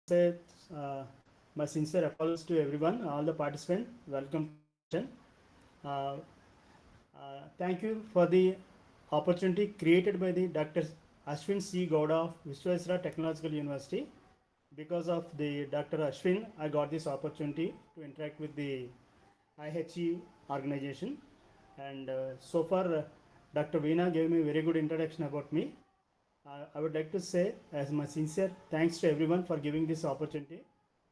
say my sincere apologies to everyone, all the participants. Welcome to the session. Uh, Thank you for the opportunity created by the Dr. Ashwin C. Gowda of Vishwesra Technological University. Because of the Dr. Ashwin, I got this opportunity to interact with the IHE organization. And so far, Dr. Veena gave me a very good introduction about me. I would like to say as my sincere thanks to everyone for giving this opportunity.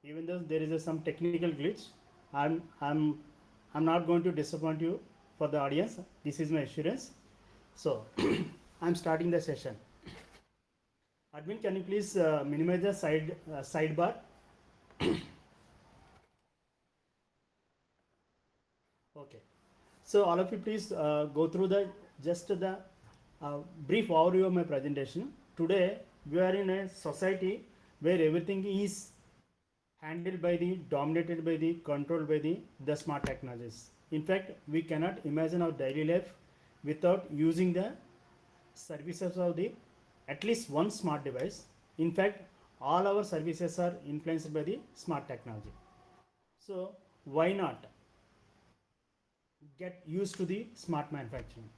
Even though there is some technical glitch, I'm I'm I'm not going to disappoint you for the audience. This is my assurance. So I'm starting the session. Admin, can you please minimize the sidebar? Okay. So all of you please go through the just the uh, brief overview of my presentation. Today we are in a society where everything is handled by the, dominated by the, controlled by the smart technologies. In fact, we cannot imagine our daily life without using the services of the at least one smart device. In fact, all our services are influenced by the smart technology. So why not get used to the smart manufacturing?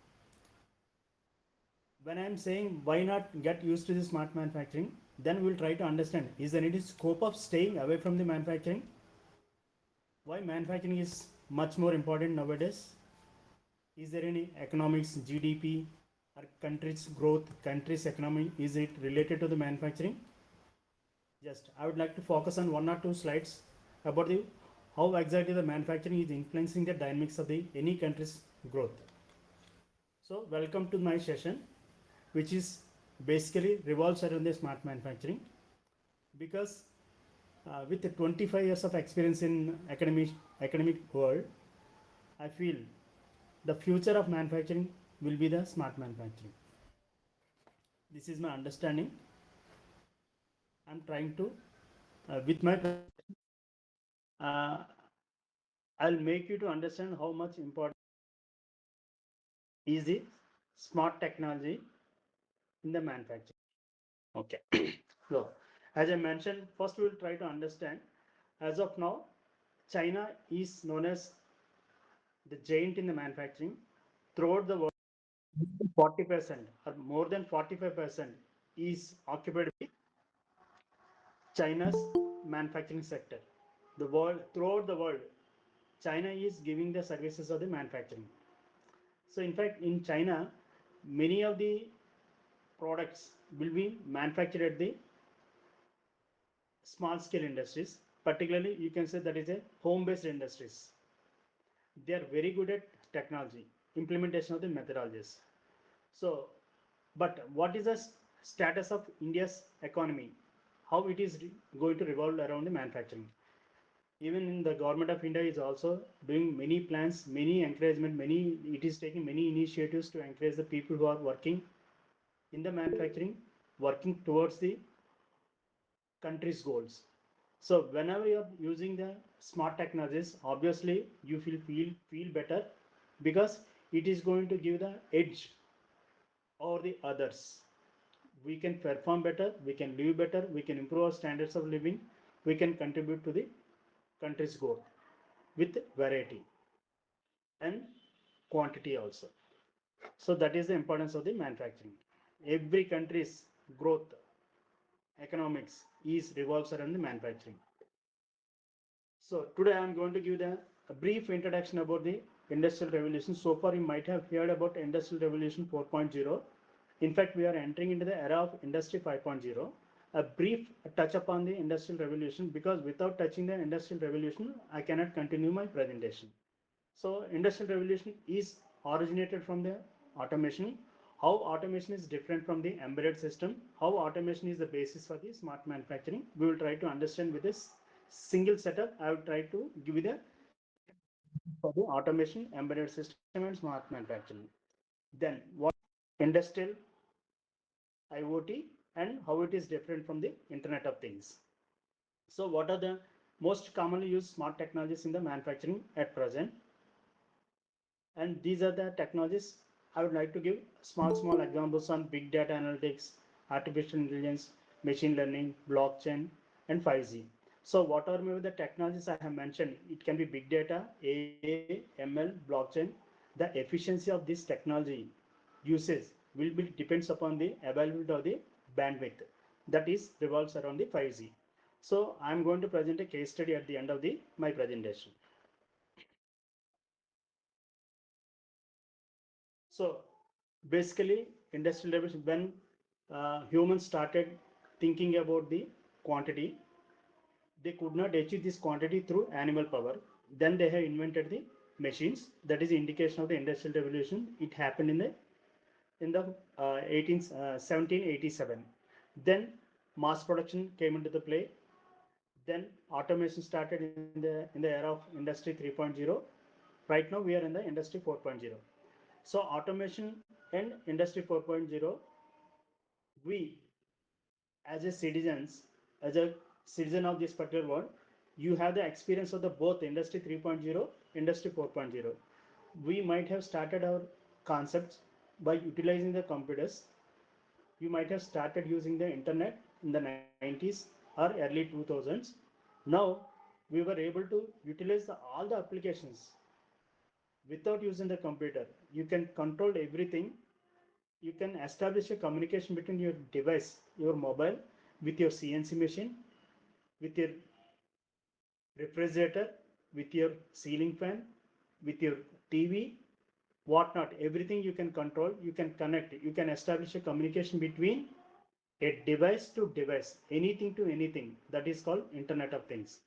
When I am saying why not get used to the smart manufacturing, then we'll try to understand, is there any scope of staying away from the manufacturing? Why manufacturing is much more important nowadays? Is there any economics, GDP, or country's growth, country's economy, is it related to the manufacturing? Just I would like to focus on one or two slides about the how exactly the manufacturing is influencing the dynamics of the any country's growth. So welcome to my session, which is basically revolves around the smart manufacturing, because with the 25 years of experience in academic world, I feel the future of manufacturing will be the smart manufacturing. This is my understanding. I'm trying to, with my, uh, I'll make you to understand how much important is the smart technology in the manufacturing. Okay. So, as I mentioned, first we'll try to understand. As of now, China is known as the giant in the manufacturing. Throughout the world, 40% or more than 45% is occupied by China's manufacturing sector. The world, throughout the world, China is giving the services of the manufacturing. So in fact, in China, many of the products will be manufactured at the small scale industries. Particularly, you can say that is a home-based industries. They are very good at technology, implementation of the methodologies. So, but what is the status of India's economy? How it is going to revolve around the manufacturing? Even in the government of India is also doing many plans, many encouragement, many it is taking many initiatives to encourage the people who are working in the manufacturing, working towards the country's goals. So whenever you are using the smart technologies, obviously you feel better, because it is going to give the edge over the others. We can perform better, we can live better, we can improve our standards of living, we can contribute to the country's growth with variety and quantity also. So that is the importance of the manufacturing. Every country's growth, economics is revolves around the manufacturing. So today I am going to give a brief introduction about the industrial revolution. So far you might have heard about industrial revolution 4.0. In fact, we are entering into the era of industry 5.0. A brief touch upon the industrial revolution, because without touching the industrial revolution, I cannot continue my presentation. So industrial revolution is originated from the automation. How automation is different from the embedded system, how automation is the basis for the smart manufacturing, we will try to understand with this single setup. I will try to give you the for the automation, embedded system and smart manufacturing. Then what industrial IoT and how it is different from the Internet of Things. So what are the most commonly used smart technologies in the manufacturing at present? And these are the technologies. I would like to give small examples on big data analytics, artificial intelligence, machine learning, blockchain, and 5G. So whatever maybe the technologies I have mentioned, it can be big data, AI, ML, blockchain. The efficiency of this technology usage will be depends upon the availability of the bandwidth that is revolves around the 5G. So I'm going to present a case study at the end of the my presentation. So basically, industrial revolution, when humans started thinking about the quantity, they could not achieve this quantity through animal power. Then they have invented the machines. That is the indication of the industrial revolution. It happened in the 1787. Then mass production came into the play. Then automation started in the era of industry 3.0. Right now we are in the industry 4.0. So automation and industry 4.0, we as a citizen of this particular world, you have the experience of the both industry 3.0, industry 4.0. We might have started our concepts by utilizing the computers. You might have started using the internet in the 90s or early 2000s. Now we were able to utilize all the applications without using the computer. You can control everything. You can establish a communication between your device, your mobile, with your CNC machine, with your refrigerator, with your ceiling fan, with your TV, whatnot. Everything you can control, you can connect, you can establish a communication between a device to device, anything to anything. That is called Internet of Things.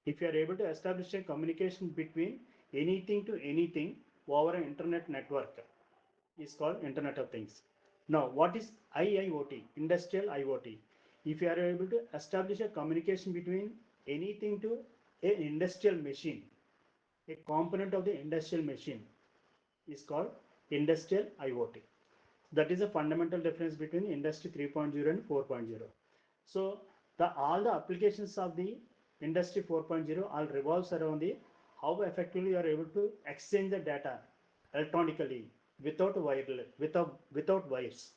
If you are able to establish a communication between anything to anything over an internet network, is called Internet of Things. Now, what is IIoT, Industrial IoT? If you are able to establish a communication between anything to an industrial machine, a component of the industrial machine is called Industrial IoT. That is a fundamental difference between Industry 3.0 and 4.0. So, all the applications of the Industry 4.0 all revolves around the how effectively you are able to exchange the data electronically without wires.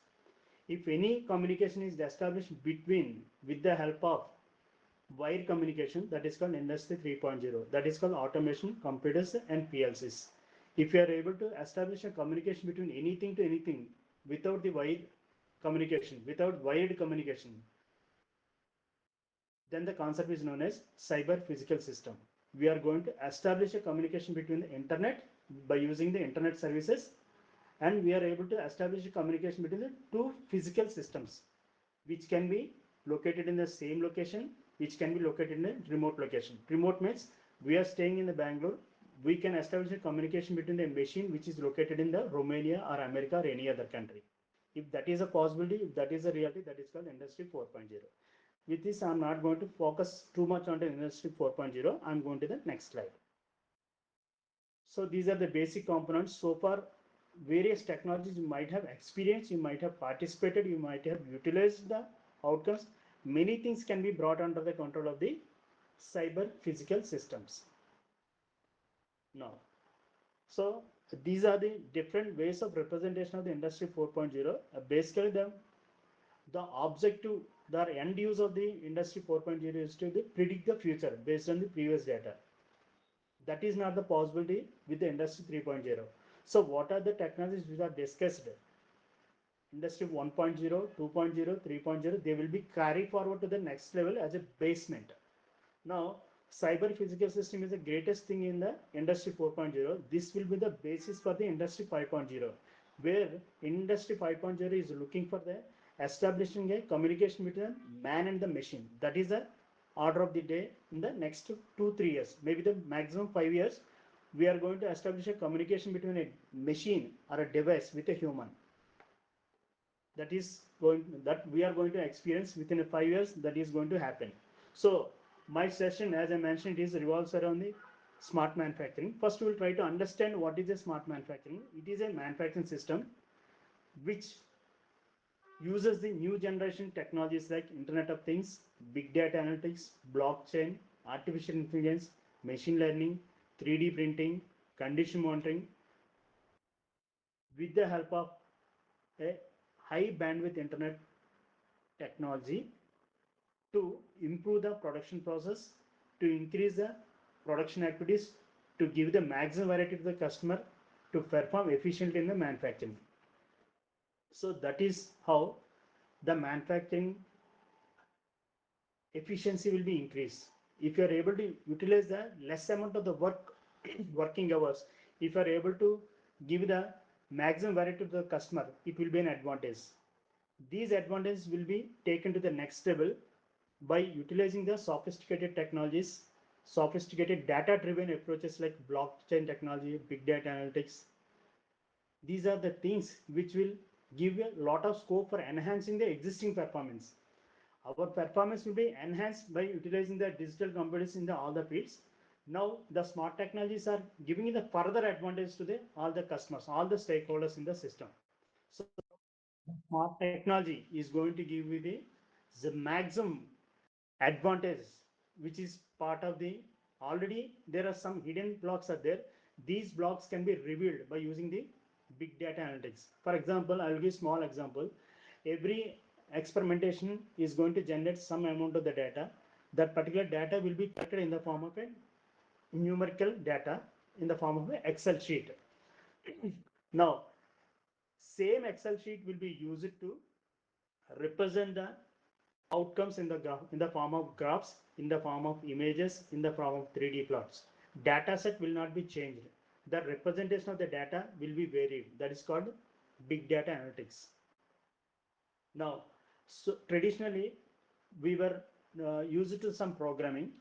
If any communication is established between with the help of wire communication, that is called Industry 3.0. That is called automation, computers, and PLCs. If you are able to establish a communication between anything to anything without the wire communication, without wired communication, then the concept is known as cyber physical system. We are going to establish a communication between the internet by using the internet services, and we are able to establish a communication between the two physical systems, which can be located in the same location, which can be located in a remote location. Remote means we are staying in the Bangalore, we can establish a communication between the machine which is located in the Romania or America or any other country. If that is a possibility, if that is a reality, that is called Industry 4.0. With this, I'm not going to focus too much on the Industry 4.0. I'm going to the next slide. So these are the basic components. So far, various technologies you might have experienced, you might have participated, you might have utilized the outcomes. Many things can be brought under the control of the cyber physical systems. Now, so these are the different ways of representation of the Industry 4.0. Basically, the objective, the end use of the Industry 4.0 is to predict the future based on the previous data. That is not the possibility with the Industry 3.0. So what are the technologies which are discussed? Industry 1.0, 2.0, 3.0, they will be carried forward to the next level as a basement. Now, cyber physical system is the greatest thing in the Industry 4.0. This will be the basis for the Industry 5.0, where Industry 5.0 is looking for the establishing a communication between man and the machine. That is the order of the day in the next 2-3 years, maybe the maximum 5 years. We are going to establish a communication between a machine or a device with a human. That we are going to experience within 5 years. That is going to happen. So my session, as I mentioned, is revolves around the smart manufacturing. First, we will try to understand what is a smart manufacturing. It is a manufacturing system which uses the new generation technologies like Internet of Things, big data analytics, blockchain, artificial intelligence, machine learning, 3D printing, condition monitoring, with the help of a high bandwidth internet technology. to improve the production process, to increase the production activities, to give the maximum variety to the customer, to perform efficiently in the manufacturing. So that is how the manufacturing efficiency will be increased. If you are able to utilize the less amount of the working hours, if you are able to give the maximum value to the customer, it will be an advantage. These advantages will be taken to the next level by utilizing the sophisticated technologies, sophisticated data driven approaches like blockchain technology, big data analytics. These are the things which will give a lot of scope for enhancing the existing performance. Our performance will be enhanced by utilizing the digital computers in all the fields. Now the smart technologies are giving the further advantage to all the customers, all the stakeholders in the system. So smart technology is going to give you the maximum advantage, which is part of the already there are some hidden blocks are there. These blocks can be revealed by using the big data analytics. For example, I will give small example. Every experimentation is going to generate some amount of the data. That particular data will be collected in the form of a numerical data in the form of an Excel sheet. Now, same Excel sheet will be used to represent the outcomes in the graph, in the form of graphs, in the form of images, in the form of 3D plots. Data set will not be changed. The representation of the data will be varied. That is called big data analytics. Now, so traditionally, we were used to some programming.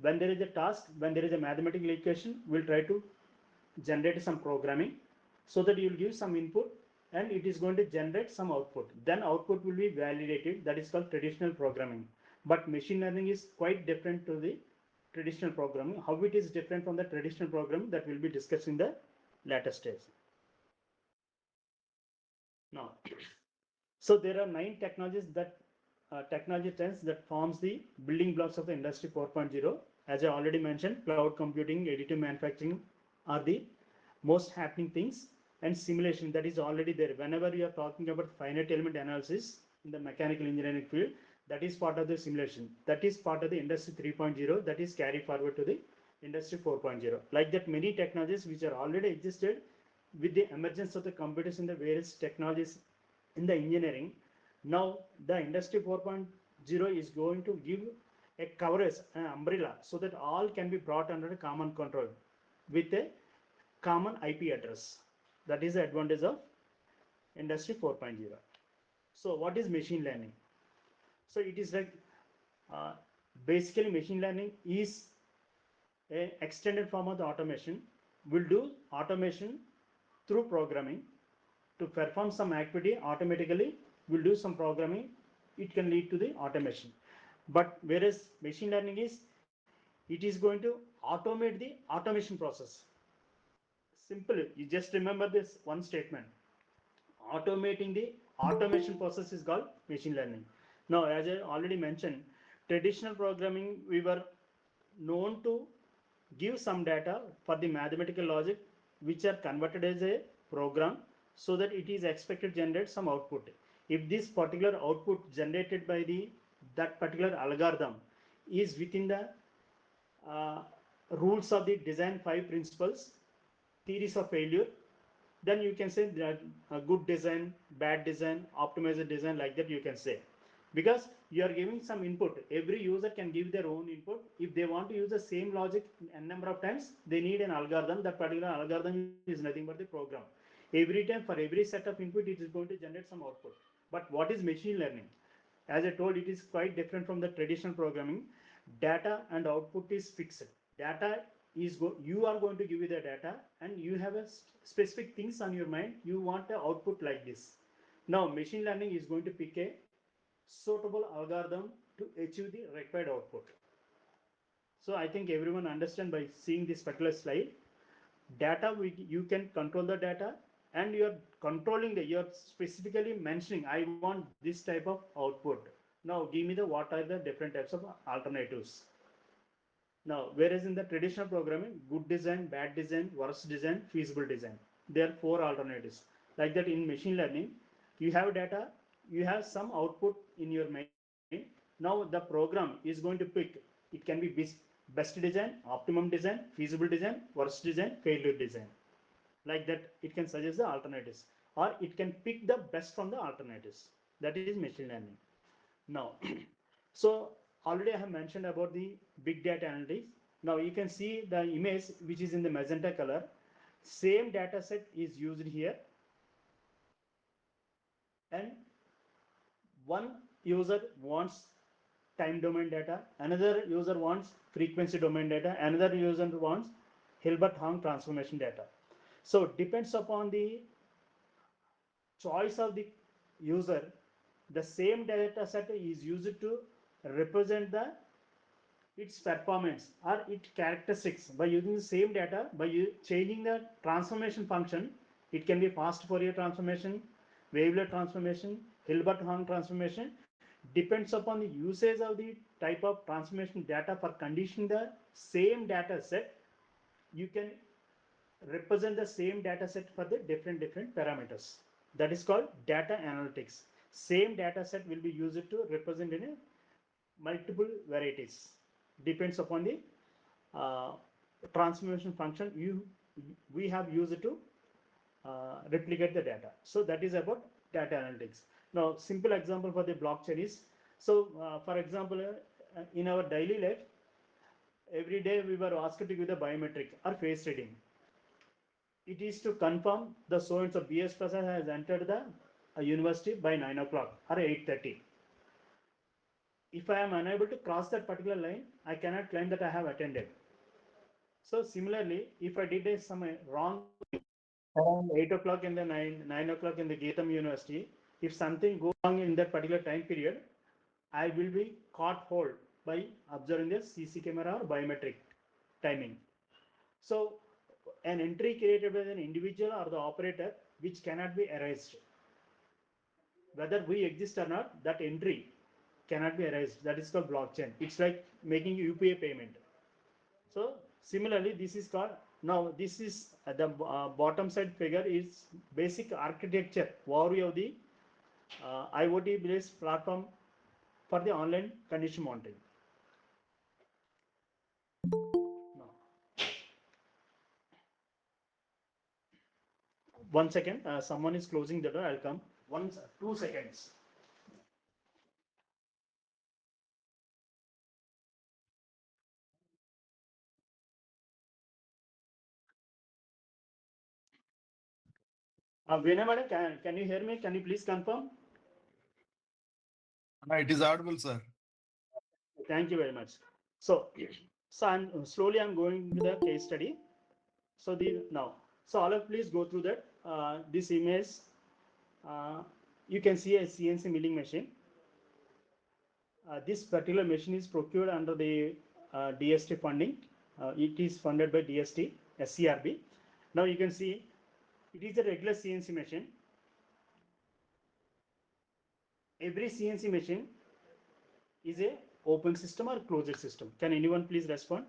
When there is a task, when there is a mathematical equation, we'll try to generate some programming so that you'll give some input and it is going to generate some output. Then output will be validated. That is called traditional programming. But machine learning is quite different to the traditional programming. How it is different from the traditional programming, that will be discussed in the later stage. Now, so there are 9 technologies that technology trends that forms the building blocks of the industry 4.0. As I already mentioned, cloud computing, additive manufacturing are the most happening things, and simulation, that is already there. Whenever you are talking about finite element analysis in the mechanical engineering field, that is part of the simulation. That is part of the industry 3.0 that is carried forward to the industry 4.0. Like that, many technologies which are already existed with the emergence of the computers in the various technologies in the engineering. Now the industry 4.0 is going to give a coverage, an umbrella, so that all can be brought under a common control with a common IP address. That is the advantage of industry 4.0. So what is machine learning? So it is like uh, basically machine learning is an extended form of the automation. We'll do automation through programming to perform some activity automatically. We'll do some programming, it can lead to the automation. But whereas machine learning is, it is going to automate the automation process. Simple, you just remember this one statement. Automating the automation process is called machine learning. Now, as I already mentioned, traditional programming, we were known to give some data for the mathematical logic, which are converted as a program, so that it is expected to generate some output. If this particular output generated by the that particular algorithm is within the uh, rules of the design 5 principles, theories of failure, then you can say that a good design, bad design, optimized design, like that you can say. Because you are giving some input. Every user can give their own input. If they want to use the same logic a number of times, they need an algorithm. That particular algorithm is nothing but the program. Every time, for every set of input, it is going to generate some output. But what is machine learning? As I told, it is quite different from the traditional programming. Data and output is fixed. Data is you are going to give you the data, and you have a specific things on your mind. You want the output like this. Now, machine learning is going to pick a suitable algorithm to achieve the required output. So I think everyone understand by seeing this particular slide. Data, you can control the data, and you are controlling you are specifically mentioning, I want this type of output. Now give me the what are the different types of alternatives. Now, whereas in the traditional programming, good design, bad design, worst design, feasible design, there are 4 alternatives. Like that, in machine learning, you have data, you have some output in your mind. Now the program is going to pick, it can be best design, optimum design, feasible design, worst design, failure design. Like that, it can suggest the alternatives, or it can pick the best from the alternatives. That is machine learning. Now, so already I have mentioned about the big data analytics. Now you can see the image which is in the magenta color. Same data set is used here, and one user wants time domain data, another user wants frequency domain data, another user wants Hilbert Hong transformation data. So depends upon the choice of the user, the same data set is used to represent the its performance or its characteristics by using the same data. By changing the transformation function, it can be fast Fourier transformation, wavelet transformation, Hilbert Hong transformation. Depends upon the usage of the type of transformation data for conditioning the same data set. You can represent the same data set for the different parameters. That is called data analytics. Same data set will be used to represent in a multiple varieties. Depends upon the uh, transformation function we have used to replicate the data. So that is about data analytics. Now, simple example for the blockchain is, so for example, in our daily life, every day we were asked to give the biometric or face reading. It is to confirm the so and so BS Prasad has entered the university by 9 o'clock or 8:30. If I am unable to cross that particular line, I cannot claim that I have attended. So similarly, if I did some wrong around 8 o'clock in the 9 o'clock in the GITAM University, if something goes wrong in that particular time period, I will be caught hold by observing the CC camera or biometric timing. So an entry created by an individual or the operator which cannot be erased. Whether we exist or not, that entry cannot be erased. That is called blockchain. It's like making UPI payment. So similarly, this is called, now this is the bottom side figure is basic architecture overview of the IoT based platform for the online condition monitoring. Now, 1 second, someone is closing the door. I'll come. 2 seconds. Veena madam, can you hear me? Can you please confirm? It is audible, sir. Thank you very much. So, I'm going to the case study. So so all of please go through that. This image, uh, you can see a CNC milling machine. This particular machine is procured under the DST funding. It is funded by DST, SCRB. Now you can see it is a regular CNC machine. Every CNC machine is a open system or closed system. Can anyone please respond?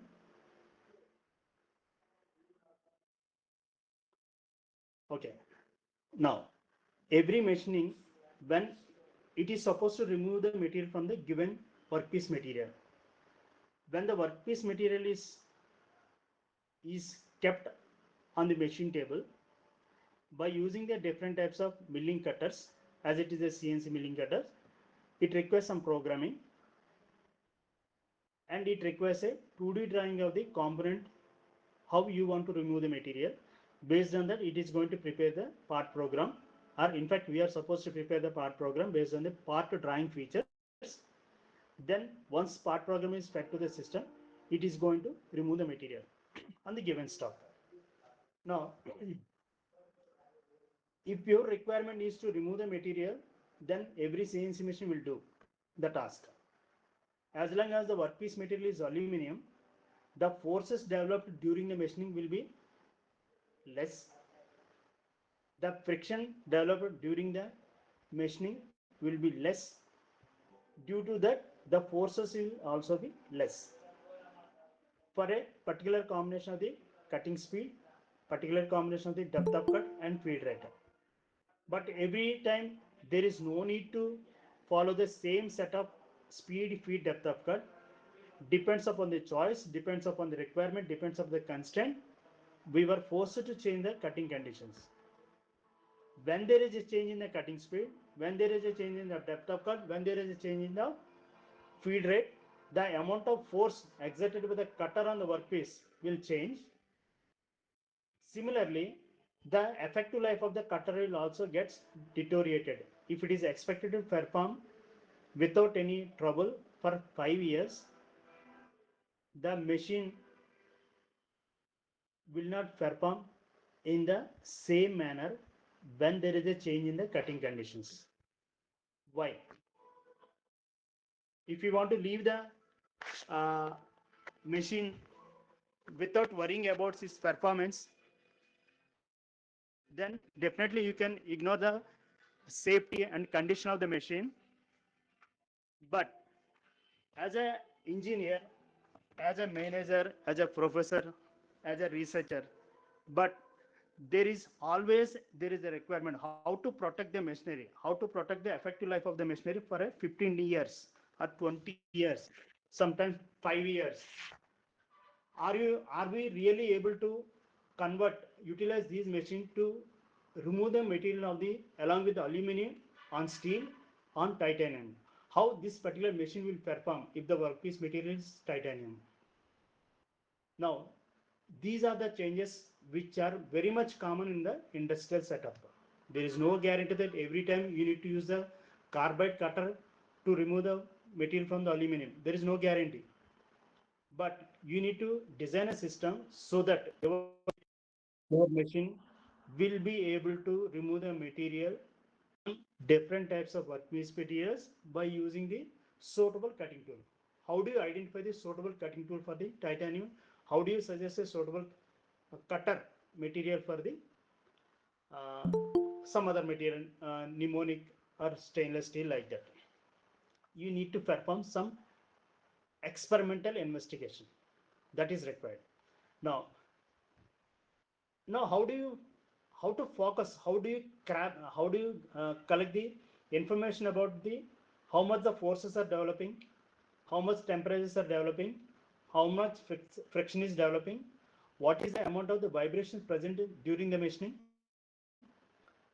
Okay. Now, every machining, when it is supposed to remove the material from the given workpiece material. When the workpiece material is kept on the machine table, by using the different types of milling cutters, as it is a CNC milling cutter, it requires some programming, and it requires a 2D drawing of the component, how you want to remove the material. Based on that, it is going to prepare the part program, or in fact, we are supposed to prepare the part program based on the part drawing features. Then once part program is fed to the system, it is going to remove the material on the given stock. Now, if your requirement is to remove the material, then every CNC machine will do the task. As long as the workpiece material is aluminum, the forces developed during the machining will be less. The friction developed during the machining will be less. Due to that, the forces will also be less. For a particular combination of the cutting speed, particular combination of the depth of cut and feed rate. But every time there is no need to follow the same setup speed, feed, depth of cut depends upon the choice, depends upon the requirement, depends upon the constraint. We were forced to change the cutting conditions. When there is a change in the cutting speed, when there is a change in the depth of cut, when there is a change in the feed rate, the amount of force exerted by the cutter on the workpiece will change. Similarly, the effective life of the cutter will also get deteriorated. If it is expected to perform without any trouble for 5 years, the machine will not perform in the same manner when there is a change in the cutting conditions. Why? If you want to leave the uh, machine without worrying about its performance, then definitely you can ignore the safety and condition of the machine. But as an engineer, as a manager, as a professor, as a researcher, but there is a requirement how to protect the machinery, how to protect the effective life of the machinery for a 15 years or 20 years, sometimes 5 years. Are we really able to utilize these machines to remove the material of the along with the aluminum on steel on titanium? How this particular machine will perform if the workpiece material is titanium? Now, these are the changes which are very much common in the industrial setup. There is no guarantee that every time you need to use the carbide cutter to remove the material from the aluminum. There is no guarantee. But you need to design a system so that your machine will be able to remove the material different types of workpiece materials by using the suitable cutting tool. How do you identify the suitable cutting tool for the titanium? How do you suggest a suitable cutter material for the uh, some other material, pneumonic or stainless steel like that? You need to perform some experimental investigation that is required. Now, now how to focus? How do you collect the information about the how much the forces are developing, how much temperatures are developing, how much friction is developing, what is the amount of the vibrations present during the machining?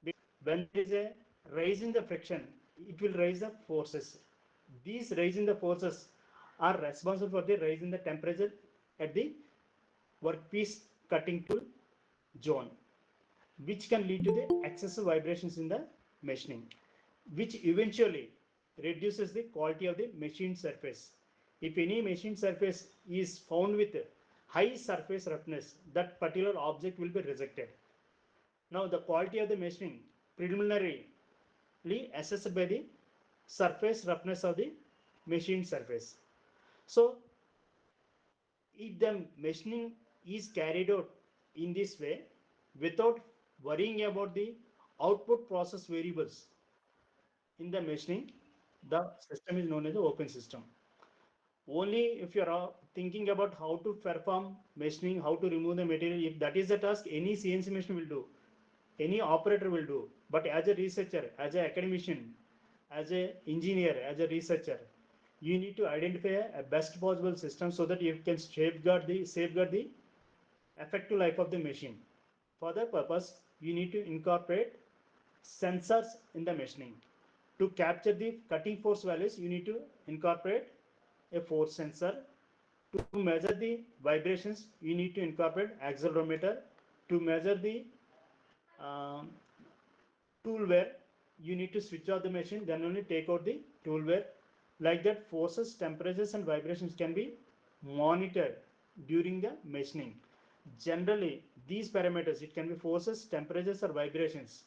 Because when there is a rise in the friction, it will raise the forces. These rise in the forces are responsible for the rise in the temperature at the workpiece cutting tool zone, which can lead to the excessive vibrations in the machining, which eventually reduces the quality of the machine surface. If any machine surface is found with high surface roughness, that particular object will be rejected. Now, the quality of the machining preliminarily assessed by the surface roughness of the machine surface. So, if the machining is carried out in this way without worrying about the output process variables in the machining, the system is known as the open system. Only if you are thinking about how to perform machining, how to remove the material, if that is the task, any CNC machine will do, any operator will do. But as a researcher, as an academician, as an engineer, as a researcher, you need to identify a best possible system so that you can safeguard the effective life of the machine. For that purpose, you need to incorporate sensors in the machining. To capture the cutting force values, you need to incorporate a force sensor. To measure the vibrations, you need to incorporate accelerometer. To measure the um, tool wear, you need to switch off the machine, then only take out the tool wear. Like that, forces, temperatures, and vibrations can be monitored during the machining. Generally, these parameters, it can be forces, temperatures, or vibrations,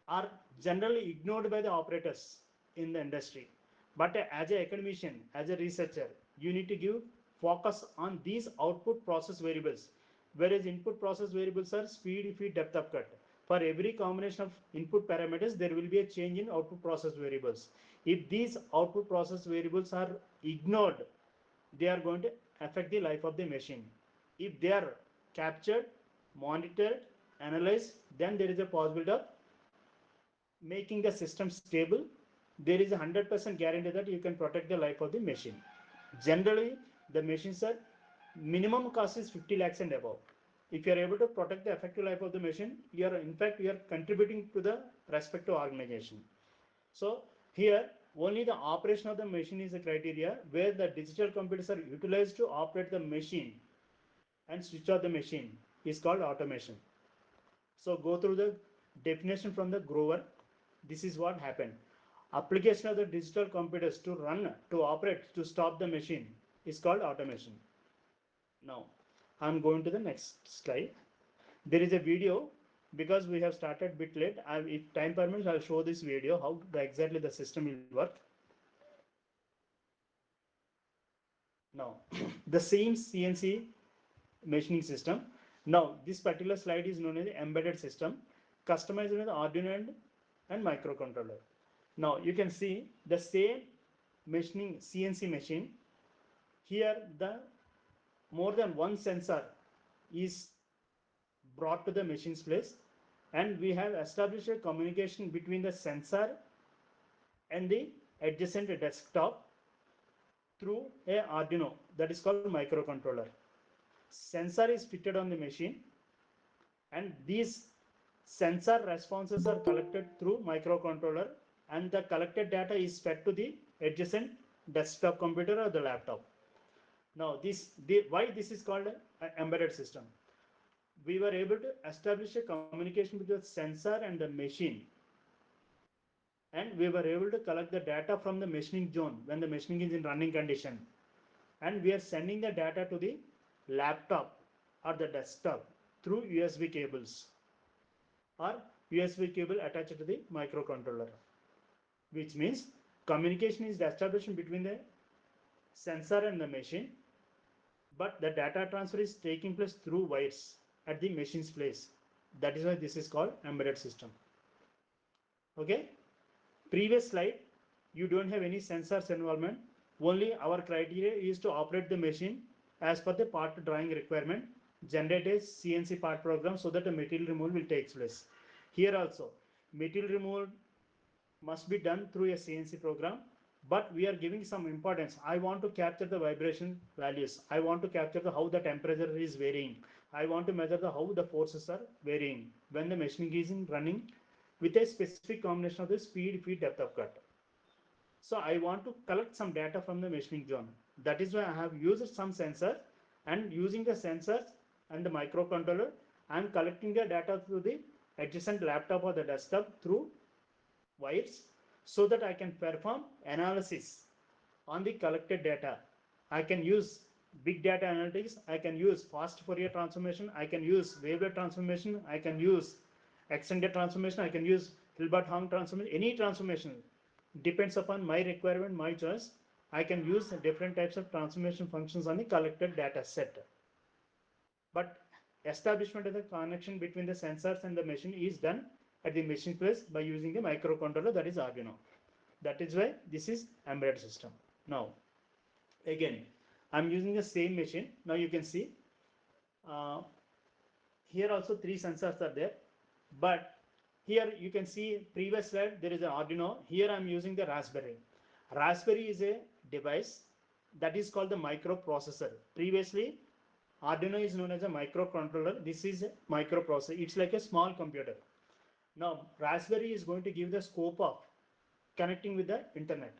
are generally ignored by the operators in the industry. But as an academician, as a researcher, you need to give focus on these output process variables, whereas input process variables are speed, feed, depth of cut. For every combination of input parameters, there will be a change in output process variables. If these output process variables are ignored, they are going to affect the life of the machine. If they are captured, monitored, analyzed, then there is a possibility of making the system stable there is a 100% guarantee that you can protect the life of the machine. Generally, the machines are minimum cost is 50 lakhs and above. If you are able to protect the effective life of the machine, you are in fact you are contributing to the respective organization. So here only the operation of the machine is a criteria where the digital computers are utilized to operate the machine and switch off the machine is called automation. So go through the definition from the Grover. This is what happened. Application of the digital computers to run, to operate, to stop the machine is called automation. Now, I'm going to the next slide. There is a video because we have started a bit late. If time permits, I'll show this video how exactly the system will work. Now, the same CNC machining system. Now, this particular slide is known as the embedded system, customized with Arduino and microcontroller. Now, you can see the same machining CNC machine. Here, the more than one sensor is brought to the machine's place, and we have established a communication between the sensor and the adjacent desktop through a Arduino, that is called microcontroller. Sensor is fitted on the machine, and these sensor responses are collected through microcontroller, and the collected data is fed to the adjacent desktop computer or the laptop. Now, why this is called an embedded system? We were able to establish a communication between the sensor and the machine, and we were able to collect the data from the machining zone when the machining is in running condition, and we are sending the data to the laptop or the desktop through USB cables or USB cable attached to the microcontroller, which means communication is established between the sensor and the machine, but the data transfer is taking place through wires at the machine's place. That is why this is called embedded system. Okay, previous slide, you don't have any sensors involvement. Only our criteria is to operate the machine as per the part drawing requirement, generate a CNC part program so that the material removal will take place. Here also, material removal must be done through a CNC program, but we are giving some importance. I want to capture the vibration values. I want to capture how the temperature is varying. I want to measure how the forces are varying when the machining is running with a specific combination of the speed, feed, depth of cut. So I want to collect some data from the machining zone. That is why I have used some sensors, and using the sensors and the microcontroller, I am collecting the data through the adjacent laptop or the desktop through wires so that I can perform analysis on the collected data. I can use big data analytics, I can use fast Fourier transformation, I can use wavelet transformation, I can use extended transformation, I can use Hilbert-Hong transformation, any transformation depends upon my requirement, my choice. I can use different types of transformation functions on the collected data set. But establishment of the connection between the sensors and the machine is done at the machine place by using the microcontroller, that is Arduino. That is why this is embedded system. Now, again, I'm using the same machine. Now you can see here also 3 sensors are there, but here you can see previous slide there is an Arduino. Here I'm using the Raspberry. Raspberry is a device that is called the microprocessor. Previously, Arduino is known as a microcontroller. This is a microprocessor. It's like a small computer. Now, Raspberry is going to give the scope of connecting with the internet.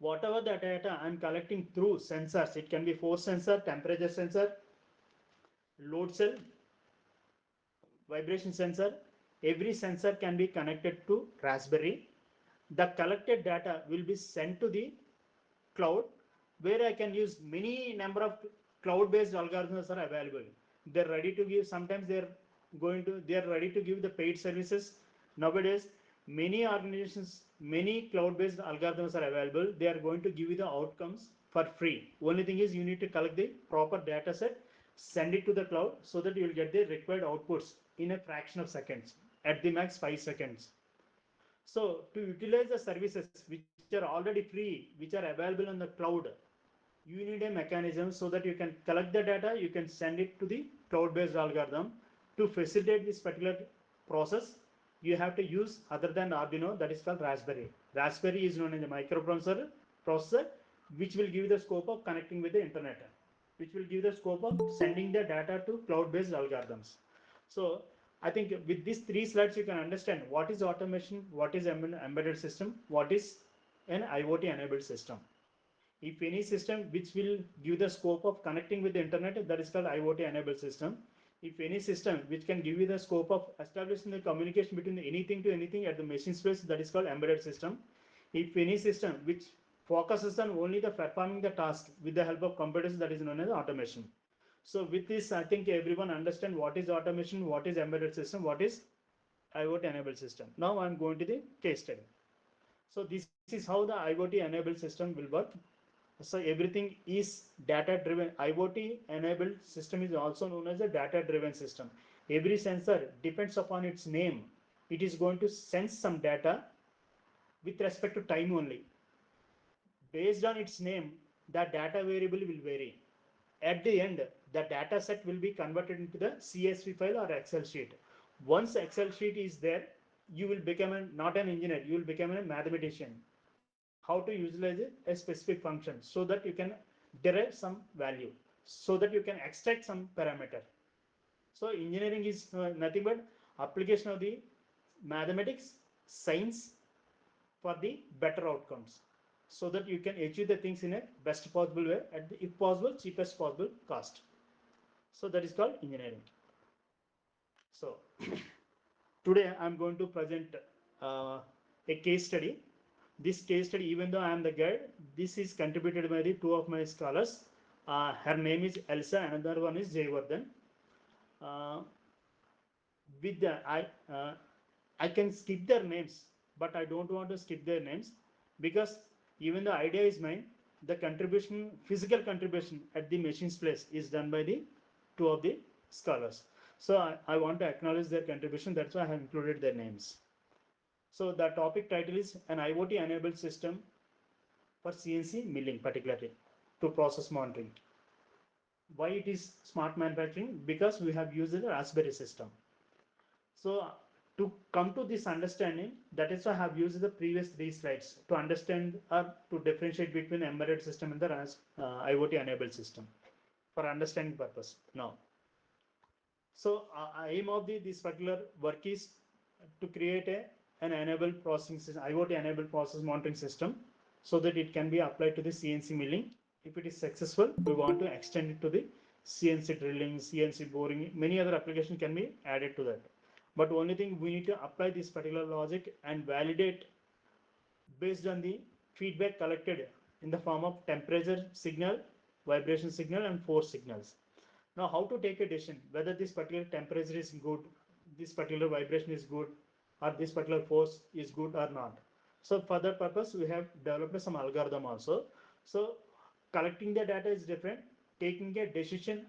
Whatever the data I'm collecting through sensors, it can be force sensor, temperature sensor, load cell, vibration sensor. Every sensor can be connected to Raspberry. The collected data will be sent to the cloud, where I can use many number of cloud-based algorithms are available. They're ready to give. Sometimes they are ready to give the paid services. Nowadays, many organizations, many cloud-based algorithms are available. They are going to give you the outcomes for free. Only thing is you need to collect the proper data set, send it to the cloud so that you will get the required outputs in a fraction of seconds, at the max 5 seconds. So to utilize the services which are already free, which are available on the cloud, you need a mechanism so that you can collect the data, you can send it to the cloud-based algorithm to facilitate this particular process, you have to use other than Arduino, that is called Raspberry. Raspberry is known as a microprocessor which will give the scope of connecting with the internet, which will give the scope of sending the data to cloud-based algorithms. So I think with these three slides you can understand what is automation, what is embedded system, what is an IoT enabled system. If any system which will give the scope of connecting with the internet, that is called IoT enabled system. If any system which can give you the scope of establishing the communication between anything to anything at the machine space, that is called embedded system. If any system which focuses on only the performing the task with the help of computers, that is known as automation. So with this, I think everyone understand what is automation, what is embedded system, what is IoT enabled system. Now I'm going to the case study. So this is how the IoT enabled system will work. So everything is data driven. IoT enabled system is also known as a data driven system. Every sensor depends upon its name. It is going to sense some data with respect to time only. Based on its name, the data variable will vary. At the end, the data set will be converted into the CSV file or Excel sheet. Once Excel sheet is there, you will become not an engineer, you will become a mathematician. How to utilize a specific function so that you can derive some value, so that you can extract some parameter. So engineering is nothing but application of the mathematics, science for the better outcomes, so that you can achieve the things in a best possible way at the, if possible, cheapest possible cost. So that is called engineering. So today I'm going to present a case study. This case study, even though I am the guide, this is contributed by the two of my scholars. Her name is Elsa, another one is Jayvardhan. Uh, with the I can skip their names, but I don't want to skip their names because even the idea is mine. The contribution, physical contribution at the machine's place is done by the two of the scholars. So I want to acknowledge their contribution. That's why I have included their names. So the topic title is an IoT enabled system for CNC milling, particularly to process monitoring. Why it is smart manufacturing? Because we have used the Raspberry system. So to come to this understanding, that is why I have used the previous three slides to understand or to differentiate between embedded system and the IoT enabled system for understanding purpose. Now, so aim of this particular work is to create an enabled processing system, IoT enabled process monitoring system, so that it can be applied to the CNC milling. If it is successful, we want to extend it to the CNC drilling, CNC boring, many other applications can be added to that. But only thing, we need to apply this particular logic and validate based on the feedback collected in the form of temperature signal, vibration signal, and force signals. Now, how to take a decision whether this particular temperature is good, this particular vibration is good, or this particular force is good or not. So for that purpose, we have developed some algorithm also. So collecting the data is different. Taking a decision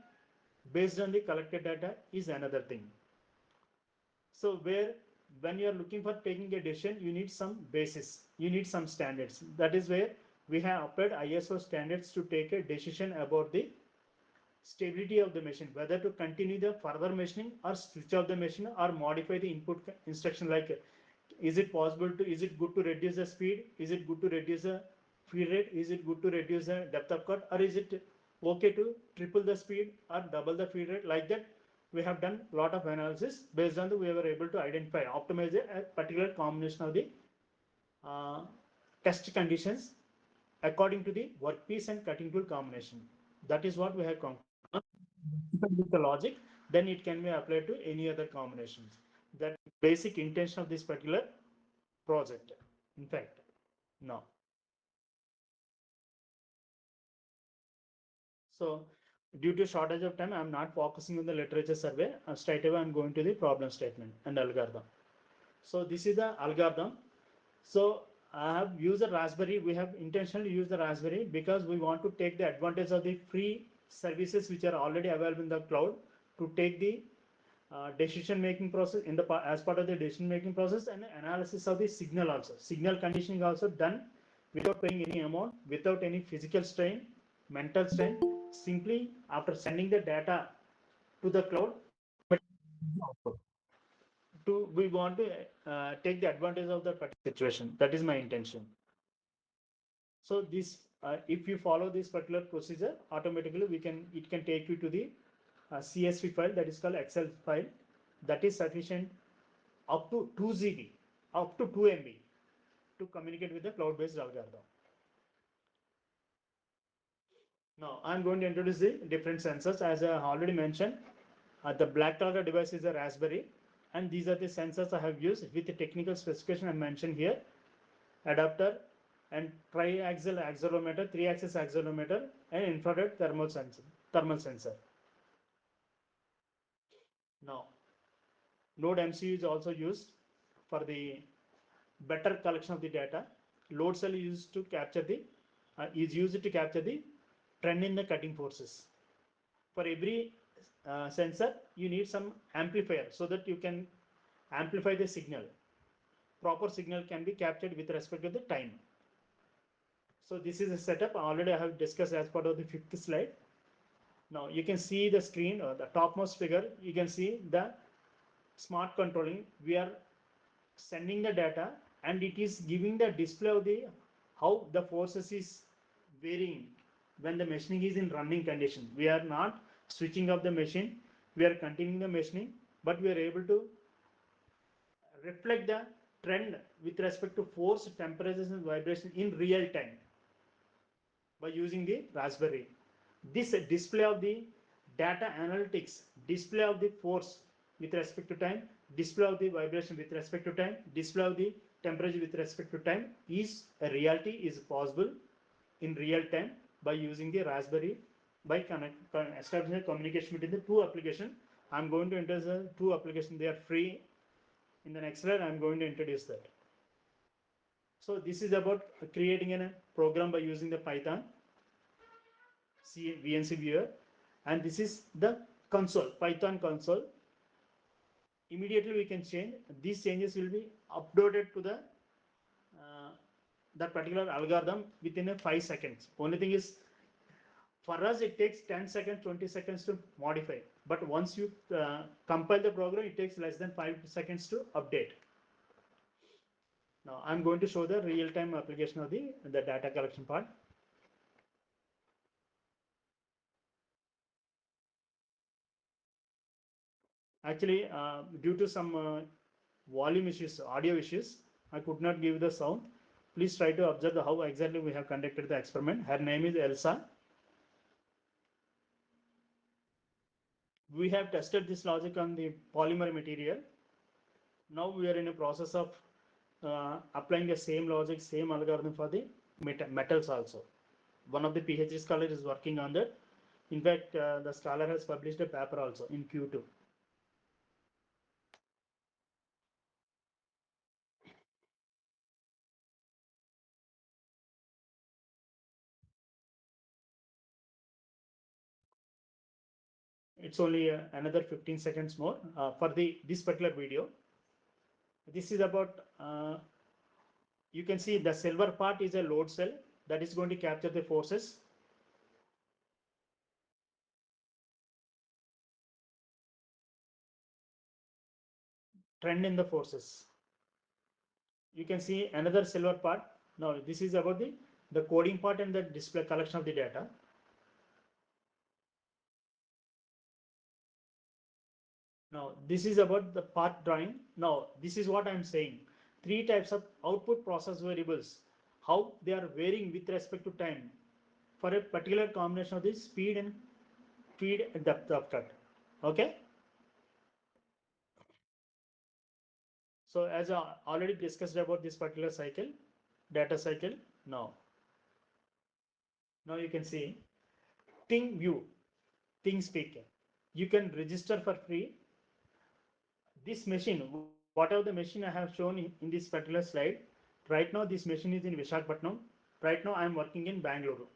based on the collected data is another thing. So where when you are looking for taking a decision, you need some basis, you need some standards. That is where we have applied ISO standards to take a decision about the stability of the machine, whether to continue the further machining or switch off the machine or modify the input instruction, like is it possible to, is it good to reduce the speed, is it good to reduce the feed rate, is it good to reduce the depth of cut, or is it okay to triple the speed or double the feed rate. Like that, we have done a lot of analysis. Based on that, we were able to identify, optimize a particular combination of the uh, test conditions according to the workpiece and cutting tool combination. That is what we have concluded with the logic. Then it can be applied to any other combinations. That basic intention of this particular project. In fact, now, so due to shortage of time, I am not focusing on the literature survey. Straight away, I am going to the problem statement and algorithm. So this is the algorithm. So I have used the Raspberry. We have intentionally used the Raspberry because we want to take the advantage of the free services which are already available in the cloud to take the decision making process in the as part of the decision making process, and analysis of the signal also. Signal conditioning also done without paying any amount, without any physical strain, mental strain. Simply after sending the data to the cloud, we want to take the advantage of that particular situation. That is my intention. So this, if you follow this particular procedure, automatically it can take you to the CSV file, that is called Excel file, that is sufficient up to 2 GB, up to 2 MB to communicate with the cloud-based algorithm. Now I'm going to introduce the different sensors. As I already mentioned, the black color device is a Raspberry, and these are the sensors I have used with the technical specification I mentioned here: adapter and tri-axial accelerometer, 3-axis accelerometer, and infrared thermal sensor. Now, Node MCU is also used for the better collection of the data. Load cell is used to capture the trend in the cutting forces. For every sensor, you need some amplifier so that you can amplify the signal. Proper signal can be captured with respect to the time. So this is a setup already I have discussed as part of the 5th slide. Now you can see the screen, or the topmost figure, you can see the smart controlling. We are sending the data and it is giving the display of the how the forces is varying when the machining is in running condition. We are not switching off the machine, we are continuing the machining, but we are able to reflect the trend with respect to force, temperatures and vibration in real time by using the Raspberry. This display of the data analytics, display of the force with respect to time, display of the vibration with respect to time, display of the temperature with respect to time is a reality, is possible in real time by using the Raspberry, by establishing a communication between the two applications. I'm going to introduce the two applications. They are free. In the next slide, I'm going to introduce that. So this is about creating a program by using the Python VNC viewer, and this is the console, Python console. Immediately we can change. These changes will be uploaded to the that particular algorithm within a 5 seconds. Only thing is, for us it takes 10 seconds, 20 seconds to modify. But once you compile the program, it takes less than 5 seconds to update. Now I'm going to show the real-time application of the data collection part. Actually, due to some volume issues, audio issues, I could not give the sound. Please try to observe how exactly we have conducted the experiment. Her name is Elsa. We have tested this logic on the polymer material. Now we are in a process of applying the same logic, same algorithm for the metals also. One of the PhD scholars is working on that. In fact, the scholar has published a paper also in Q2. It's only another 15 seconds more for this particular video. This is about, you can see the silver part is a load cell that is going to capture the forces. Trend in the forces. You can see another silver part. Now this is about the coding part and the display collection of the data. Now this is about the path drawing. Now this is what I am saying. 3 types of output process variables, how they are varying with respect to time for a particular combination of the speed and depth of cut. Okay. So as I already discussed about this particular cycle, data cycle. Now you can see thing view, thing speak. You can register for free. This machine, whatever the machine I have shown in this particular slide, right now this machine is in Visakhapatnam. Right now I am working in Bangalore.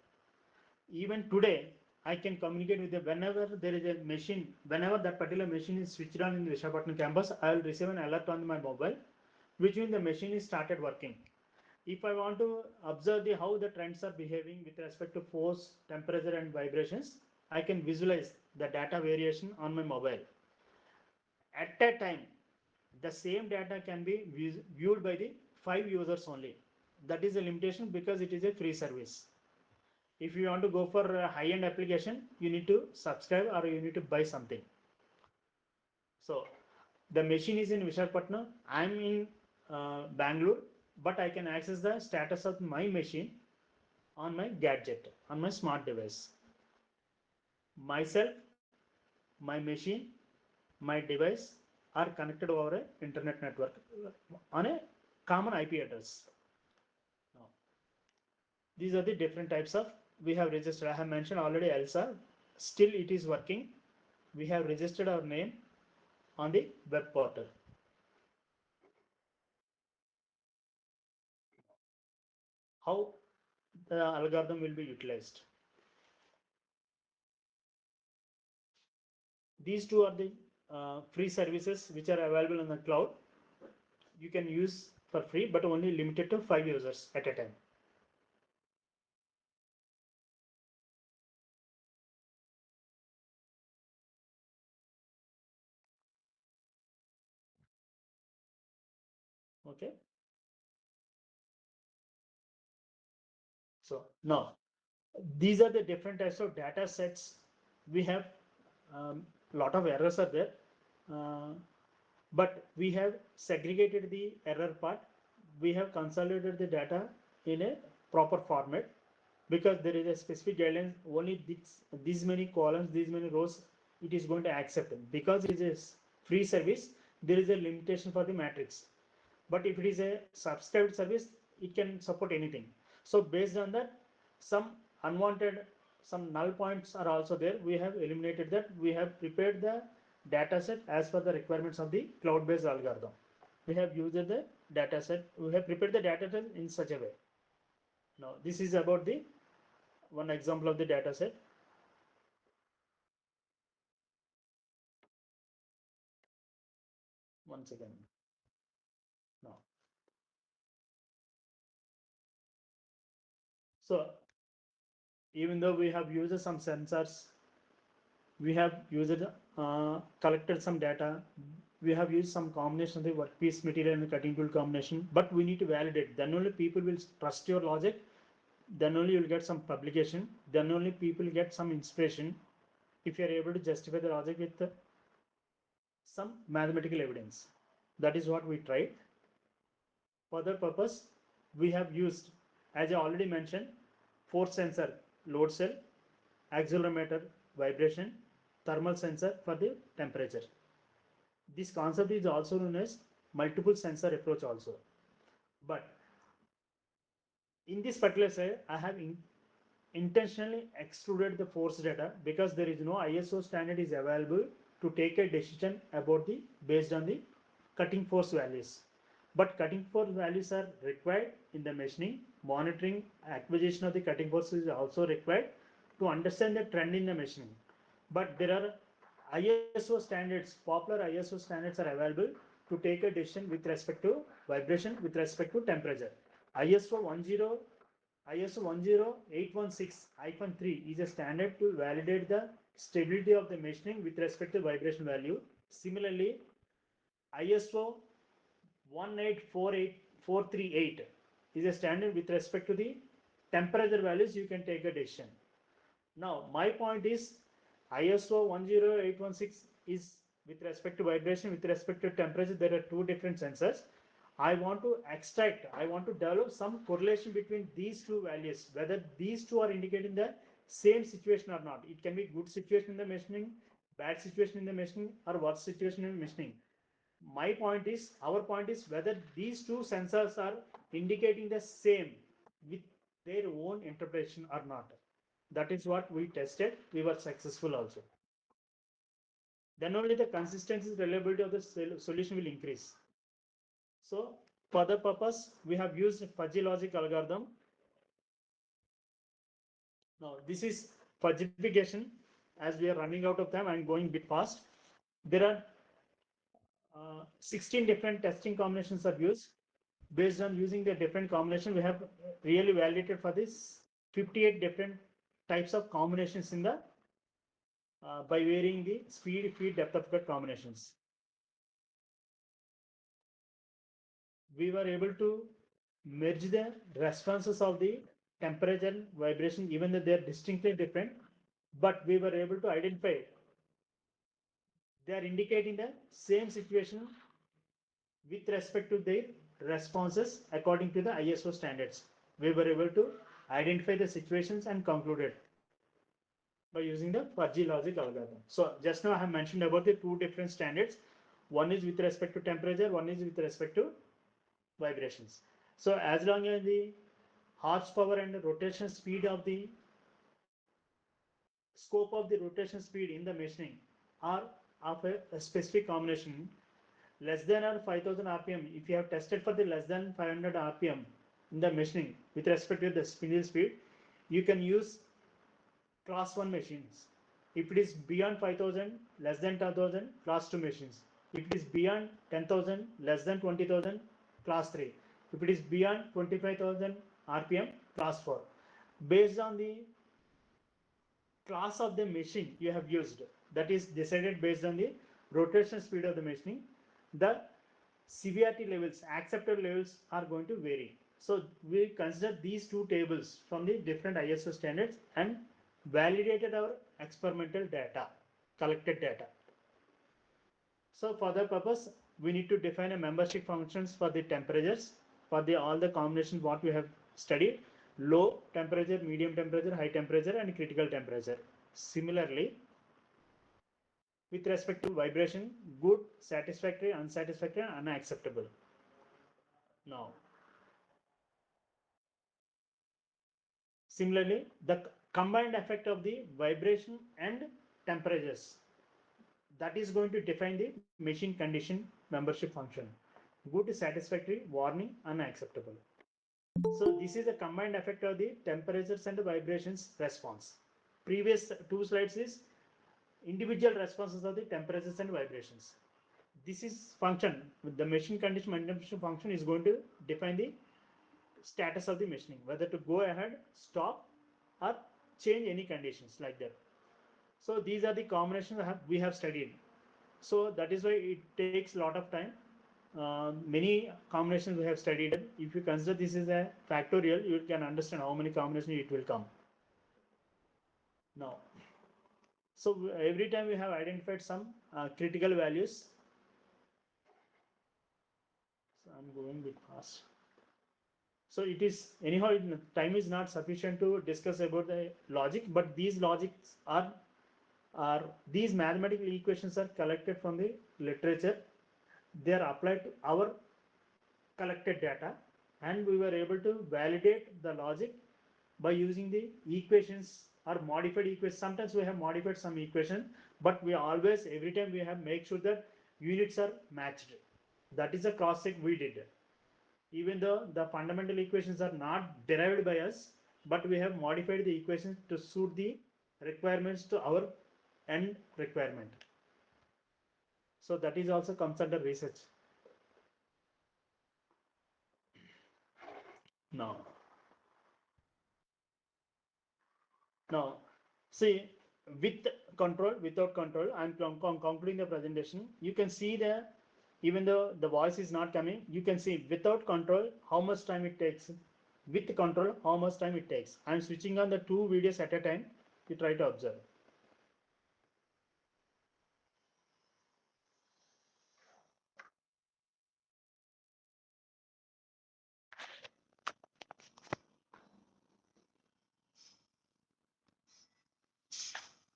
Even today, I can communicate with them whenever there is a machine, whenever that particular machine is switched on in the Visakhapatnam campus, I will receive an alert on my mobile, which means the machine is started working. If I want to observe how the trends are behaving with respect to force, temperature and vibrations, I can visualize the data variation on my mobile. At that time, The same data can be viewed by the 5 users only. That is a limitation because it is a free service. If you want to go for a high-end application, you need to subscribe or you need to buy something. So the machine is in Vishakhapatnam. I'm in Bangalore, but I can access the status of my machine on my gadget, on my smart device. Myself, my machine, my device are connected over a internet network on a common IP address. Now, these are the different types of we have registered. I have mentioned already ELSA. Still it is working. We have registered our name on the web portal. How the algorithm will be utilized? These two are the free services which are available on the cloud. You can use for free, but only limited to 5 users at a time. Okay. So now these are the different types of data sets. We have lot of errors are there, uh, but we have segregated the error part. We have consolidated the data in a proper format because there is a specific guidelines. Only these many columns, these many rows, it is going to accept them. Because it is a free service, there is a limitation for the matrix. But if it is a subscribed service, it can support anything. So based on that, some unwanted, some null points are also there. We have eliminated that. We have prepared the data set as per the requirements of the cloud-based algorithm. We have used the data set. We have prepared the data set in such a way. Now this is about the one example of the data set. Once again. Now, so even though we have used some sensors, we have used collected some data, we have used some combination of the workpiece material and the cutting tool combination, but we need to validate. Then only people will trust your logic. Then only you'll get some publication. Then only people get some inspiration if you are able to justify the logic with some mathematical evidence. That is what we tried. For that purpose, we have used, as I already mentioned, force sensor load cell, accelerometer vibration, thermal sensor for the temperature. This concept is also known as multiple sensor approach also. But in this particular slide, I have intentionally excluded the force data because there is no ISO standard is available to take a decision about the based on the cutting force values. But cutting force values are required in the machining. Monitoring acquisition of the cutting force is also required to understand the trend in the machining. But there are ISO standards, popular ISO standards are available to take a decision with respect to vibration, with respect to temperature. ISO 10 ISO 10816-3 is a standard to validate the stability of the machining with respect to vibration value. Similarly, ISO 1848438 is a standard with respect to the temperature values you can take a decision. Now, my point is ISO 10816 is with respect to vibration, with respect to temperature, there are two different sensors. I want to extract, I want to develop some correlation between these two values, whether these two are indicating the same situation or not. It can be good situation in the machining, bad situation in the machining, or worse situation in machining. My point is, our point is whether these two sensors are indicating the same with their own interpretation or not. That is what we tested. We were successful also. Then only the consistency and reliability of the solution will increase. So for the purpose, we have used fuzzy logic algorithm. Now this is fudgification. As we are running out of time, I'm going a bit fast. There are 16 different testing combinations are used. Based on using the different combination, we have really validated for this 58 different types of combinations in the by varying the speed, feed, depth of cut combinations. we were able to merge the responses of the temperature and vibration, even though they are distinctly different, but we were able to identify they are indicating the same situation with respect to their responses according to the ISO standards. We were able to identify the situations and concluded by using the fuzzy logic algorithm. So just now I have mentioned about the two different standards. One is with respect to temperature, one is with respect to vibrations. So as long as the horsepower and the rotation speed of the scope of the rotation speed in the machining are of a specific combination less than or 5000 rpm, if you have tested for the less than 500 rpm in the machining with respect to the spindle speed, you can use class 1 machines. If it is beyond 5000, less than 10,000, class 2 machines. If it is beyond 10,000, less than 20,000, class 3. If it is beyond 25,000 rpm, class 4. Based on the class of the machine you have used, that is decided based on the rotation speed of the machining, the severity levels, acceptable levels are going to vary. So we consider these two tables from the different ISO standards and validated our experimental data, collected data. So for that purpose, we need to define a membership functions for the temperatures, for the all the combinations what we have studied, low temperature, medium temperature, high temperature, and critical temperature. Similarly, with respect to vibration, good, satisfactory, unsatisfactory, and unacceptable. Now, similarly, the combined effect of the vibration and temperatures, that is going to define the machine condition membership function. Good, satisfactory, warning, unacceptable. So this is a combined effect of the temperatures and the vibrations response. Previous two slides is individual responses of the temperatures and vibrations. This is function, the machine condition membership function is going to define the status of the machining, whether to go ahead, stop, or change any conditions like that. So these are the combinations we have studied. So that is why it takes a lot of time. Many combinations we have studied. If you consider this is a factorial, you can understand how many combinations it will come. Now, so every time we have identified some critical values. So I'm going a bit fast. So it is anyhow time is not sufficient to discuss about the logic, but these logics are these mathematical equations are collected from the literature. They are applied to our collected data, and we were able to validate the logic by using the equations or modified equations. Sometimes we have modified some equation, but we always every time we have make sure that units are matched. That is a cross check we did. Even though the fundamental equations are not derived by us, but we have modified the equations to suit the requirements to our end requirement. So that is also comes under research. Now, now see, with control, without control, I'm concluding the presentation. You can see the, even though the voice is not coming, you can see without control how much time it takes, with control how much time it takes. I'm switching on the two videos at a time. You try to observe.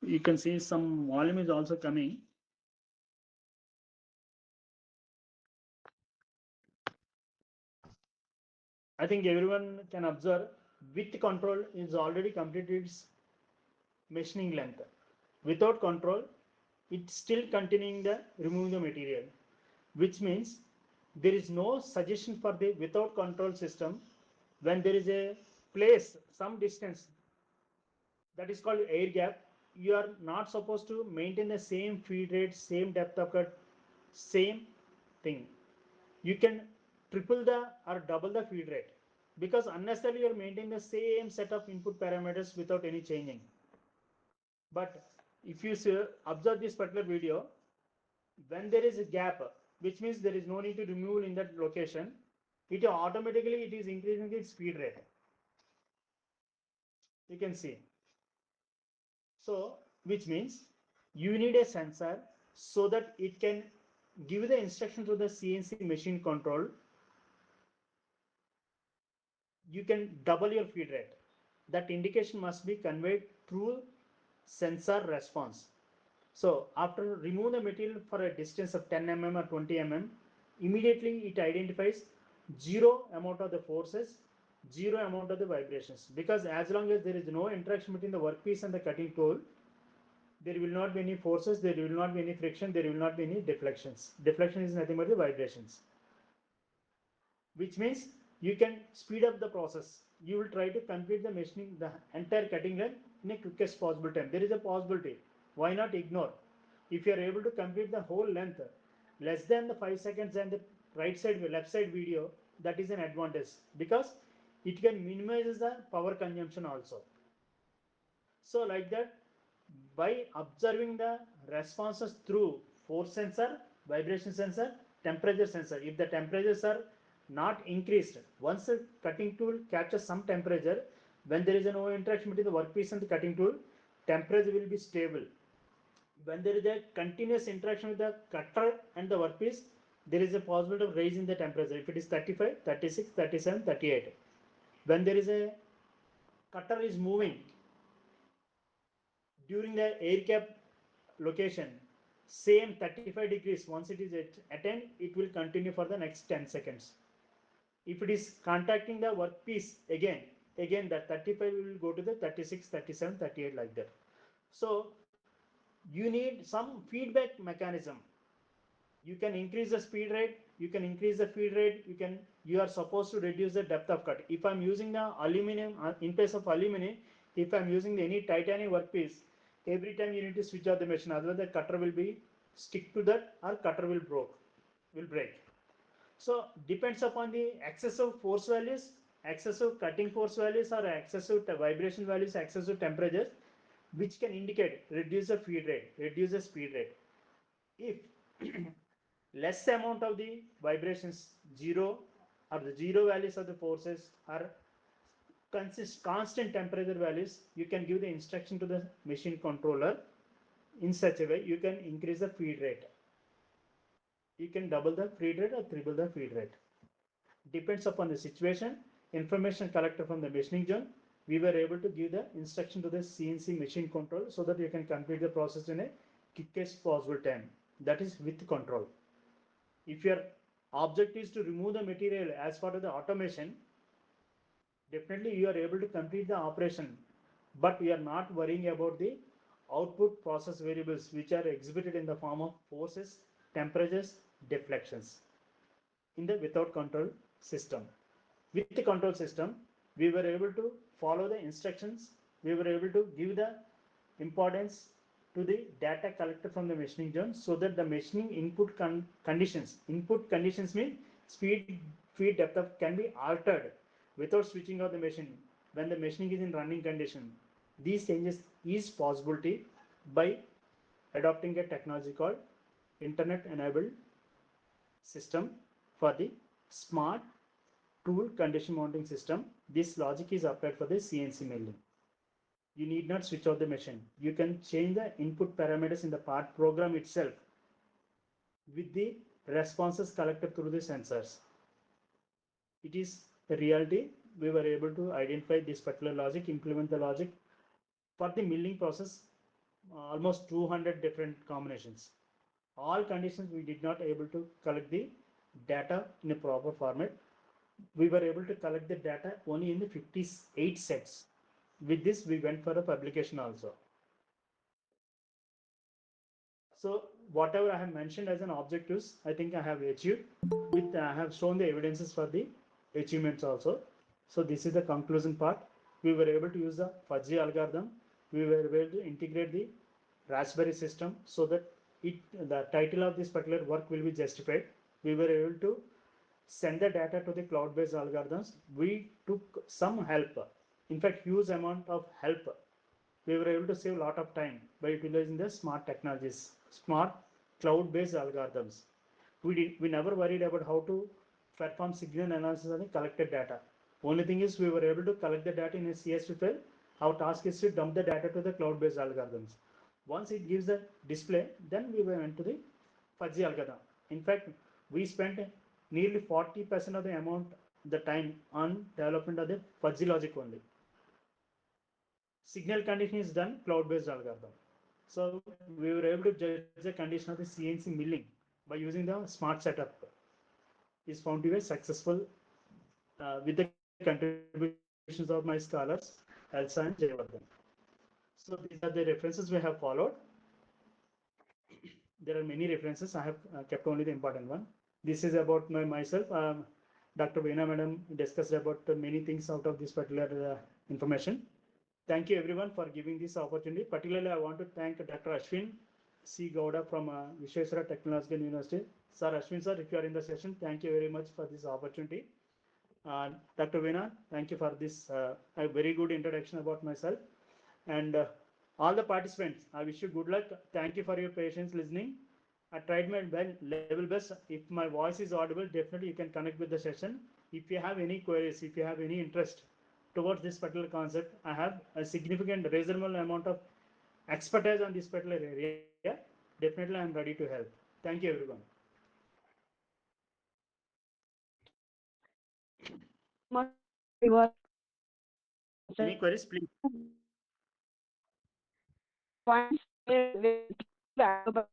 You can see some volume is also coming. I think everyone can observe with control is already completed its machining length. Without control, it's still continuing the removing the material, which means there is no suggestion for the without control system when there is a place, some distance that is called air gap. You are not supposed to maintain the same feed rate, same depth of cut, same thing. You can triple the or double the feed rate because unnecessarily you are maintaining the same set of input parameters without any changing. But if you observe this particular video, when there is a gap, which means there is no need to remove in that location, it automatically it is increasing its speed rate. You can see. So which means you need a sensor so that it can give the instruction to the CNC machine control. You can double your feed rate. That indication must be conveyed through sensor response. So after remove the material for a distance of 10 mm or 20 mm, immediately it identifies zero amount of the forces, zero amount of the vibrations, because as long as there is no interaction between the workpiece and the cutting tool, there will not be any forces, there will not be any friction, there will not be any deflections. Deflection is nothing but the vibrations, which means you can speed up the process. You will try to complete the machining, the entire cutting line in a quickest possible time. There is a possibility. Why not ignore? If you are able to complete the whole length less than the 5 seconds and the right side, left side video, that is an advantage because it can minimize the power consumption also. So like that, by observing the responses through force sensor, vibration sensor, temperature sensor, if the temperatures are not increased, once the cutting tool captures some temperature, when there is no interaction between the workpiece and the cutting tool, temperature will be stable. When there is a continuous interaction with the cutter and the workpiece, there is a possibility of raising the temperature. If it is 35, 36, 37, 38. When there is a cutter is moving during the air cap location, same 35 degrees, once it is attained, it will continue for the next 10 seconds. If it is contacting the workpiece again that 35 will go to the 36, 37, 38 like that. So you need some feedback mechanism. You can increase the speed rate, you can increase the feed rate, you are supposed to reduce the depth of cut. If I'm using the aluminum, in place of aluminum, if I'm using any titanium workpiece, every time you need to switch off the machine, otherwise the cutter will be stick to that or cutter will break. So depends upon the excessive force values, excessive cutting force values, or excessive vibration values, excessive temperatures, which can indicate reduce the feed rate, reduce the speed rate. If less amount of the vibrations, zero, or the zero values of the forces are constant temperature values, you can give the instruction to the machine controller in such a way you can increase the feed rate. You can double the feed rate or triple the feed rate. Depends upon the situation, information collected from the machining zone. We were able to give the instruction to the CNC machine control so that you can complete the process in a quickest possible time. That is with control. If your object is to remove the material as part of the automation, definitely you are able to complete the operation, but we are not worrying about the output process variables which are exhibited in the form of forces, temperatures, deflections in the without control system. With the control system, we were able to follow the instructions, we were able to give the importance to the data collected from the machining zone so that the machining input conditions mean speed, feed depth of can be altered without switching off the machine when the machining is in running condition. These changes is possibility by adopting a technology called internet-enabled system for the smart tool condition mounting system. This logic is applied for the CNC milling. You need not switch off the machine. You can change the input parameters in the part program itself with the responses collected through the sensors. It is the reality. We were able to identify this particular logic, implement the logic for the milling process, almost 200 different combinations. All conditions we did not able to collect the data in a proper format. We were able to collect the data only in the 58 sets. With this, we went for a publication also. So whatever I have mentioned as an objectives, I think I have achieved. I have shown the evidences for the achievements also. So this is the conclusion part. We were able to use the fuzzy algorithm. We were able to integrate the Raspberry system so that the title of this particular work will be justified. We were able to send the data to the cloud-based algorithms. We took some help, in fact, huge amount of help. We were able to save a lot of time by utilizing the smart technologies, smart cloud-based algorithms. We never worried about how to perform signal analysis on the collected data. Only thing is we were able to collect the data in a CSV file. Our task is to dump the data to the cloud-based algorithms. Once it gives the display, then we went to the fuzzy algorithm. In fact, we spent nearly 40% of the amount, the time on development of the fuzzy logic only. Signal conditioning is done cloud-based algorithm. So we were able to judge the condition of the CNC milling by using the smart setup. Is found to be successful with the contributions of my scholars Elsa and Jayavardhan. So these are the references we have followed. There are many references. I have kept only the important one. This is about myself. Dr. Veena madam discussed about many things out of this particular information. Thank you everyone for giving this opportunity. Particularly, I want to thank Dr. Ashwin C. Gowda from Vishweswara Technological University. Sir Ashwin sir, if you are in the session, thank you very much for this opportunity. Dr. Veena, thank you for this a very good introduction about myself. And all the participants, I wish you good luck. Thank you for your patience listening. I tried my level best. If my voice is audible, definitely you can connect with the session. If you have any queries, if you have any interest towards this particular concept, I have a significant, reasonable amount of expertise on this particular area. Definitely, I'm ready to help. Thank you, everyone. Any queries, please? Points were